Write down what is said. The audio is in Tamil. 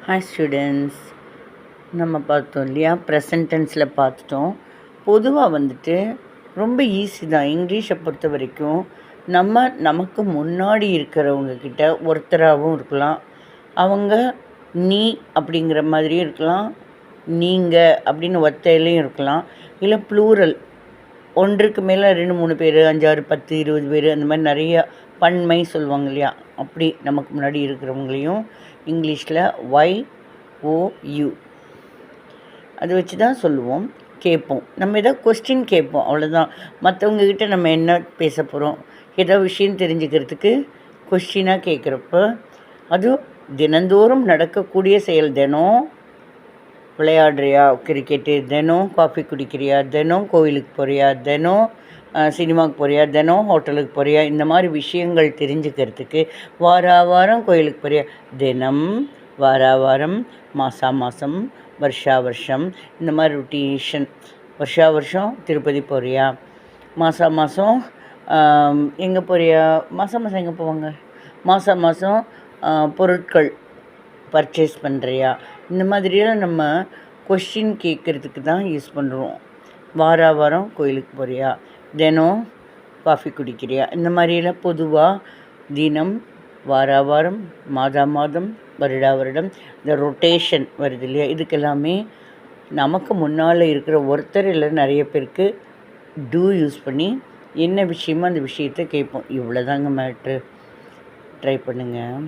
ஹாய் ஸ்டூடெண்ட்ஸ், நம்ம பார்த்தோம் இல்லையா, ப்ரெசன்ட் டென்ஸில் பார்த்துட்டோம். பொதுவாக வந்துட்டு ரொம்ப ஈஸி தான். இங்கிலீஷை பொறுத்த வரைக்கும் நமக்கு முன்னாடி இருக்கிறவங்க கிட்ட ஒருத்தராகவும் இருக்கலாம், அவங்க நீ அப்படிங்கிற மாதிரியும் இருக்கலாம், நீங்கள் அப்படின்னு ஒத்தையிலையும் இருக்கலாம், இல்லை ப்ளூரல் ஒன்றுக்கு மேலே 2 3 பேர் 5 6 10 20 பேர் அந்த மாதிரி நிறையா பன்மை சொல்லுவாங்க இல்லையா, அப்படி நமக்கு முன்னாடி இருக்கிறவங்களையும் இங்கிலீஷில் YOU அது வச்சு தான் சொல்லுவோம், கேட்போம். நம்ம ஏதாவது கொஸ்டின் கேட்போம், அவ்வளோதான். மற்றவங்கக்கிட்ட நம்ம என்ன பேச போகிறோம், ஏதோ விஷயம் தெரிஞ்சுக்கிறதுக்கு கொஸ்டினாக கேட்குறப்ப அதுவும் தினந்தோறும் நடக்கக்கூடிய செயல். தினம் விளையாடுறியா கிரிக்கெட்டு, தினம் காஃபி குடிக்கிறியா, தினம் கோவிலுக்கு போகிறியா, தினம் சினிமாவுக்கு போகிறியா, தினம் ஹோட்டலுக்கு போகிறியா, இந்த மாதிரி விஷயங்கள் தெரிஞ்சுக்கிறதுக்கு வாரம் கோயிலுக்கு போகிறியா, தினம் வாரம் மாதம் வருஷம் இந்த மாதிரி ரொட்டேஷன். வருஷம் திருப்பதி போகிறியா, மாதம் எங்கே போகிறியா, மாதம் எங்கே போவாங்க, மாதம் பொருட்கள் பர்ச்சேஸ் பண்ணுறியா, இந்த மாதிரியெல்லாம் நம்ம கொஸ்டின் கேட்குறதுக்கு தான் யூஸ் பண்ணுறோம். வாரம் கோயிலுக்கு போகிறியா, தினம் காஃபி குடிக்கிறியா, இந்த மாதிரியெல்லாம் பொதுவாக தினம் வாரம் மாதம் வருடம் இந்த ரொட்டேஷன் வருது இல்லையா, இதுக்கெல்லாமே நமக்கு முன்னால் இருக்கிற ஒருத்தர் இல்லை நிறைய பேருக்கு டூ யூஸ் பண்ணி என்ன விஷயமோ அந்த விஷயத்தை கேட்போம். இவ்வளோதாங்க மேட்ரு. ட்ரை பண்ணுங்கள்.